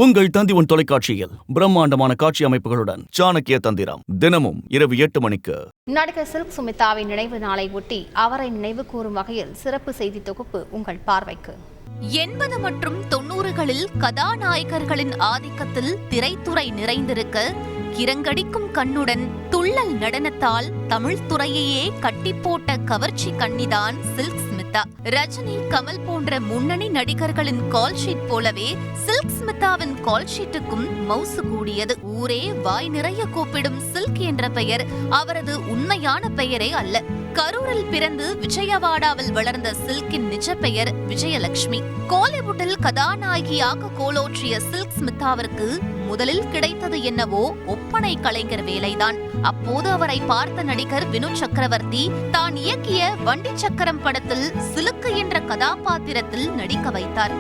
உங்கள் தந்தி தொலைக்காட்சியில் பிரம்மாண்டமான காட்சி அமைப்புகளுடன் சாணக்கிய தந்திரம் தினமும் இரவு 8 மணிக்கு. நடிகர் சில்க் சுமிதாவின் நினைவு நாளை ஒட்டி அவரை நினைவு கூறும் வகையில் சிறப்பு செய்தி தொகுப்பு உங்கள் பார்வைக்கு. 80 மற்றும் 90களில் கதாநாயகர்களின் ஆதிக்கத்தில் திரைத்துறை நிறைந்திருக்க, கிரங்கடிக்கும் கண்ணுடன் துள்ளல் நடனத்தால் தமிழ் துறையையே கட்டிப்போட்ட கவர்ச்சி கன்னிதான் சில்க் ஸ்மிதா. ரஜினி, கமல் போன்ற முன்னணி நடிகர்களின் கால்ஷீட் போலவே சில்க் ஸ்மிதாவின் கால்ஷீட்டுக்கும் மவுசு கூடியது. ஊரே வாய் நிறைய கூப்பிடும் சில்க் என்ற பெயர் அவரது உண்மையான பெயரே அல்ல. கரூரில் பிறந்து விஜயவாடாவில் வளர்ந்த சில்கின் நிஜ பெயர் விஜயலட்சுமி. கோலிவுட்டில் கதாநாயகியாக கோலோற்றிய சில்க் ஸ்மிதாவிற்கு முதலில் கிடைத்தது என்னவோ ஒப்பனை கலைஞர் வேலைதான். அப்போது அவரை பார்த்த நடிகர் வினு சக்கரவர்த்தி தான் இயக்கிய வண்டி சக்கரம் படத்தில் சிலுக்கு என்ற கதாபாத்திரத்தில் நடிக்க வைத்தார்.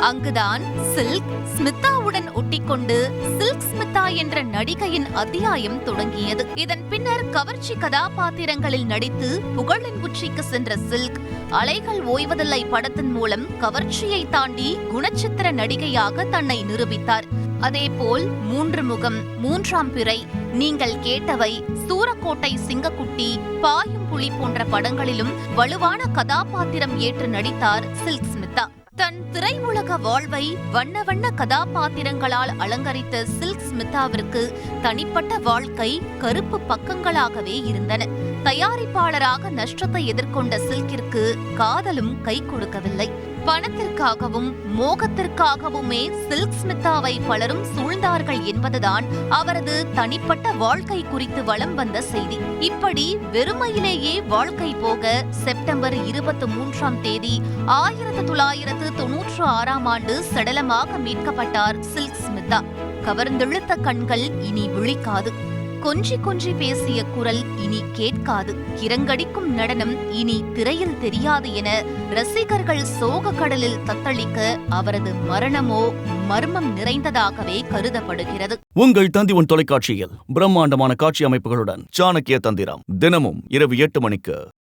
அங்குதான் சில்க் ஸ்மிதாவுடன் ஒட்டிக்கொண்டு சில்க் ஸ்மிதா என்ற நடிகையின் அத்தியாயம் தொடங்கியது. இதன் பின்னர் கவர்ச்சி கதாபாத்திரங்களில் நடித்து புகழின் உச்சிக்கு சென்ற சில்க் அலைகள் ஓய்வதில்லை படத்தின் மூலம் கவர்ச்சியை தாண்டி குணச்சித்திர நடிகையாக தன்னை நிரூபித்தார். அதேபோல் 3 முகம், 3ஆம் பிறை, நீங்கள் கேட்டவை, சூரக்கோட்டை சிங்கக்குட்டி, பாயும் புலி போன்ற படங்களிலும் வலுவான கதாபாத்திரம் ஏற்று நடித்தார் சில்க் ஸ்மிதா. தன் திரையுலக வாழ்வை வண்ண வண்ண கதாபாத்திரங்களால் அலங்கரித்த சில்க் ஸ்மிதாவிற்கு தனிப்பட்ட வாழ்க்கை கருப்பு பக்கங்களாகவே இருந்தன. தயாரிப்பாளராக நஷ்டத்தை எதிர்கொண்ட சில்கிற்கு காதலும் கை கொடுக்கவில்லை. பணத்திற்காகவும் மோகத்திற்காகவுமே சில்க் ஸ்மிதாவை பலரும் சூழ்ந்தார்கள் என்பதுதான் அவரது தனிப்பட்ட வாழ்க்கை குறித்து வலம் வந்த செய்தி. இப்படி வெறுமையிலேயே வாழ்க்கை போக செப்டம்பர் 23ஆம் தேதி 1996ஆம் ஆண்டு சடலமாக மீட்கப்பட்டார் சில்க் ஸ்மிதா. கவர்ந்தெழுத்த கண்கள் இனி விழிக்காது, கொஞ்சி கொஞ்சி பேசிய குரல் இனி கேட்காது, கிரங்கடிக்கும் நடனம் இனி திரையில் தெரியாது என ரசிகர்கள் சோக கடலில் தத்தளிக்க அவரது மரணமோ மர்மம் நிறைந்ததாகவே கருதப்படுகிறது. உங்கள் தந்தி தொலைக்காட்சியில் பிரம்மாண்டமான காட்சி அமைப்புகளுடன் சாணக்கிய தந்திரம் தினமும் இரவு 8 மணிக்கு.